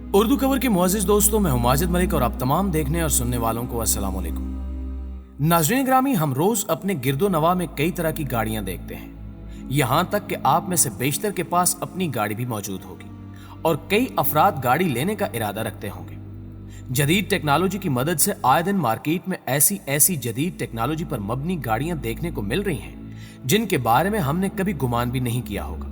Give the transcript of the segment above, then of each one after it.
اردو خبر کے معزز دوستوں، میں ہوں ماجد ملک اور آپ تمام دیکھنے اور سننے والوں کو السلام علیکم۔ ناظرین گرامی، ہم روز اپنے گرد و نواح میں کئی طرح کی گاڑیاں دیکھتے ہیں، یہاں تک کہ آپ میں سے بیشتر کے پاس اپنی گاڑی بھی موجود ہوگی اور کئی افراد گاڑی لینے کا ارادہ رکھتے ہوں گے۔ جدید ٹیکنالوجی کی مدد سے آئے دن مارکیٹ میں ایسی جدید ٹیکنالوجی پر مبنی گاڑیاں دیکھنے کو مل رہی ہیں جن کے بارے میں ہم نے کبھی گمان بھی نہیں کیا ہوگا،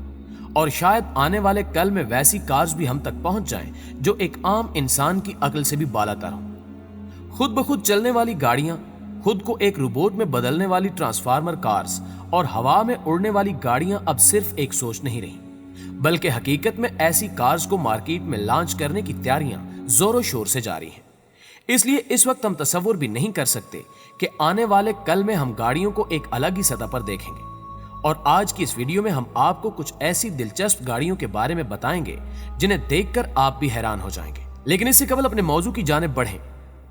اور شاید آنے والے کل میں ویسی کارز بھی ہم تک پہنچ جائیں جو ایک عام انسان کی عقل سے بھی بالاتر ہوں۔ خود بخود چلنے والی گاڑیاں، خود کو ایک روبوٹ میں بدلنے والی ٹرانسفارمر کارز اور ہوا میں اڑنے والی گاڑیاں اب صرف ایک سوچ نہیں رہی، بلکہ حقیقت میں ایسی کارز کو مارکیٹ میں لانچ کرنے کی تیاریاں زور و شور سے جاری ہیں۔ اس لیے اس وقت ہم تصور بھی نہیں کر سکتے کہ آنے والے کل میں ہم گاڑیوں کو ایک الگ ہی سطح پر دیکھیں گے، اور آج کی اس ویڈیو میں ہم آپ کو کچھ ایسی دلچسپ گاڑیوں کے بارے میں بتائیں گے جنہیں دیکھ کر آپ بھی حیران ہو جائیں گے۔ لیکن اس سے قبل اپنے موضوع کی جانب بڑھیں۔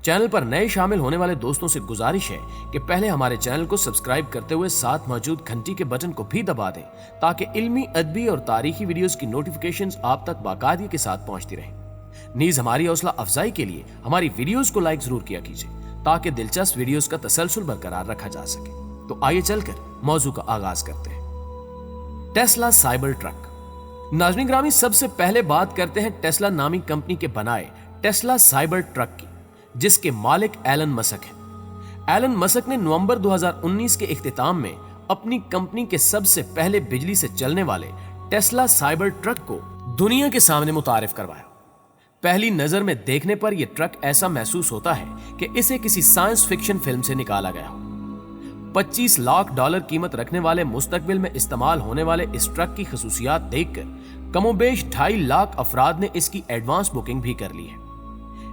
چینل پر نئے شامل ہونے والے دوستوں سے گزارش ہے کہ پہلے ہمارے چینل کو سبسکرائب کرتے ہوئے ساتھ موجود گھنٹی کے بٹن کو بھی دبا دیں تاکہ علمی، ادبی اور تاریخی ویڈیوز کی نوٹیفیکیشنز آپ تک باقاعدگی کے ساتھ پہنچتی رہیں۔ نیز ہماری حوصلہ افزائی کے لیے ہماری ویڈیوز کو لائک ضرور کیا کیجیے تاکہ دلچسپ ویڈیوز کا تسلسل برقرار رکھا جا سکے۔ تو آئیے چل کر موضوع کا آغاز کرتے ہیں۔ Tesla cyber truck. ناظرین گرامی، سب سے پہلے بات کرتے ہیں ٹیسلا نامی کمپنی کے بنائے ٹیسلا سائبر ٹرک کی، جس کے مالک ایلن مسک ہیں۔ ایلن مسک نے نومبر 2019 کے اختتام میں اپنی کمپنی کے سب سے پہلے بجلی سے چلنے والے ٹیسلا سائبر ٹرک کو دنیا کے سامنے متعارف کروایا۔ پہلی نظر میں دیکھنے پر یہ ٹرک ایسا محسوس ہوتا ہے کہ اسے کسی سائنس فکشن فلم سے نکالا گیا ہو۔ $25 لاکھ قیمت رکھنے والے مستقبل میں استعمال ہونے والے اس ٹرک کی خصوصیات دیکھ کر کم و بیش 2.5 لاکھ افراد نے اس کی ایڈوانس بکنگ بھی کر لی ہے۔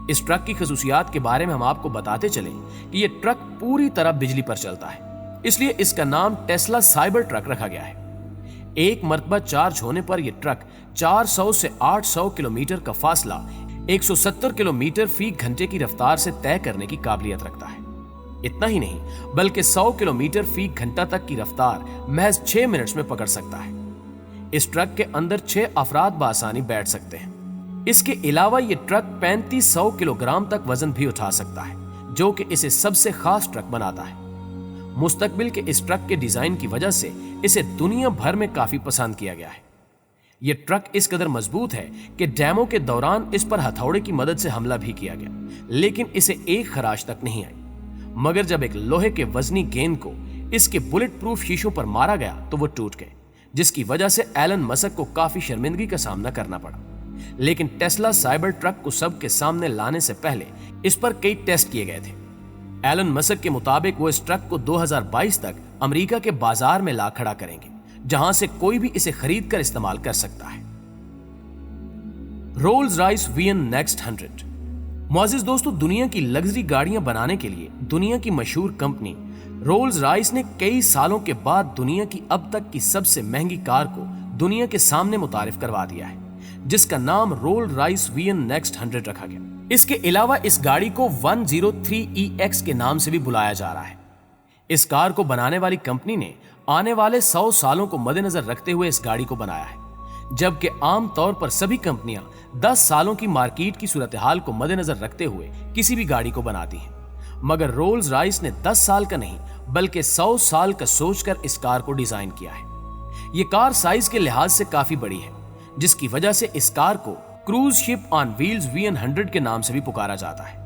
اس ٹرک کی خصوصیات کے بارے میں ہم آپ کو بتاتے چلیں کہ یہ ٹرک پوری طرح بجلی پر چلتا ہے، اس لیے اس کا نام ٹیسلا سائبر ٹرک رکھا گیا ہے۔ ایک مرتبہ چارج ہونے پر یہ ٹرک 400 سے 800 کلومیٹر کا فاصلہ 170 کلومیٹر فی گھنٹے کی رفتار سے طے کرنے کی قابلیت رکھتا ہے۔ اتنا ہی نہیں بلکہ 100 کلومیٹر فی گھنٹہ تک کی رفتار محض 6 منٹس میں پکڑ سکتا ہے۔ اس ٹرک کے اندر 6 افراد بآسانی بیٹھ سکتے ہیں۔ اس کے علاوہ یہ ٹرک 3500 کلوگرام تک وزن بھی اٹھا سکتا ہے، جو کہ اسے سب سے خاص ٹرک بناتا ہے۔ مستقبل کے اس ٹرک کے ڈیزائن کی وجہ سے اسے دنیا بھر میں کافی پسند کیا گیا ہے۔ یہ ٹرک اس قدر مضبوط ہے کہ ڈیمو کے دوران اس پر ہتھوڑے کی مدد سے حملہ بھی کیا گیا، لیکن اسے ایک خراش تک نہیں آئی، مگر جب ایک لوہے کے وزنی گیند کو اس کے بلٹ پروف شیشوں پر مارا گیا تو وہ ٹوٹ گئے، جس کی وجہ سے ایلن مسک کو کافی شرمندگی کا سامنا کرنا پڑا۔ لیکن ٹیسلا سائبر ٹرک کو سب کے سامنے لانے سے پہلے اس پر کئی ٹیسٹ کیے گئے تھے۔ ایلن مسک کے مطابق وہ اس ٹرک کو 2022 تک امریکہ کے بازار میں لا کھڑا کریں گے، جہاں سے کوئی بھی اسے خرید کر استعمال کر سکتا ہے۔ Rolls Royce when next 100۔ معزز دوستو، دنیا کی لگژری گاڑیاں بنانے کے لیے دنیا کی مشہور کمپنی رولز رائس نے کئی سالوں کے بعد دنیا کی اب تک کی سب سے مہنگی کار کو دنیا کے سامنے متعارف کروا دیا ہے، جس کا نام رولز رائس وین نیکسٹ 100 رکھا گیا۔ اس کے علاوہ اس گاڑی کو 103EX کے نام سے بھی بلایا جا رہا ہے۔ اس کار کو بنانے والی کمپنی نے آنے والے 100 سالوں کو مد نظر رکھتے ہوئے اس گاڑی کو بنایا ہے، جبکہ عام طور پر سبھی کمپنیاں 10 سالوں کی مارکیٹ کی صورتحال کو مد نظر رکھتے ہوئے کسی بھی گاڑی کو بناتی ہیں، مگر رولز رائس نے 10 سال کا نہیں بلکہ 100 سال کا سوچ کر اس کار کو ڈیزائن کیا ہے۔ یہ کار سائز کے لحاظ سے کافی بڑی ہے، جس کی وجہ سے اس کار کو کروز شپ آن ویلز VN100 کے نام سے بھی پکارا جاتا ہے۔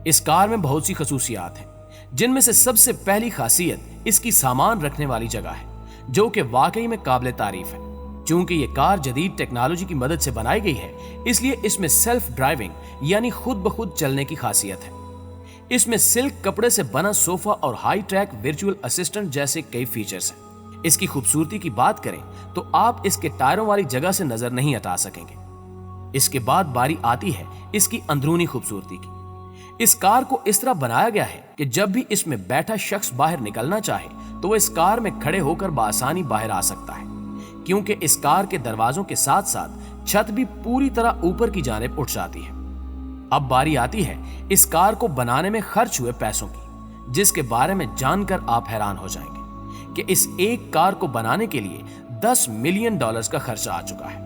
اس کار میں بہت سی خصوصیات ہیں، جن میں سے سب سے پہلی خاصیت اس کی سامان رکھنے والی جگہ ہے، جو کہ واقعی میں قابل تعریف ہے۔ چونکہ یہ کار جدید ٹیکنالوجی کی مدد سے بنائی گئی ہے، اس لیے اس میں سیلف ڈرائیونگ یعنی خود بخود چلنے کی خاصیت ہے۔ اس میں سلک کپڑے سے بنا صوفہ اور ہائی ٹریک ورچوئل اسسٹنٹ جیسے کئی فیچرز ہیں۔ اس کی خوبصورتی کی بات کریں تو آپ اس کے ٹائروں والی جگہ سے نظر نہیں ہٹا سکیں گے۔ اس کے بعد باری آتی ہے اس کی اندرونی خوبصورتی کی۔ اس کار کو اس طرح بنایا گیا ہے کہ جب بھی اس میں بیٹھا شخص باہر نکلنا چاہے تو وہ اس کار میں کھڑے ہو کر بآسانی باہر آ سکتا ہے، کیونکہ اس کار کے دروازوں کے ساتھ ساتھ چھت بھی پوری طرح اوپر کی جانب اٹھ جاتی ہے۔ اب باری آتی ہے اس کار کو بنانے میں خرچ ہوئے پیسوں کی، جس کے بارے میں جان کر آپ حیران ہو جائیں گے کہ اس ایک کار کو بنانے کے لیے $10 ملین کا خرچہ آ چکا ہے۔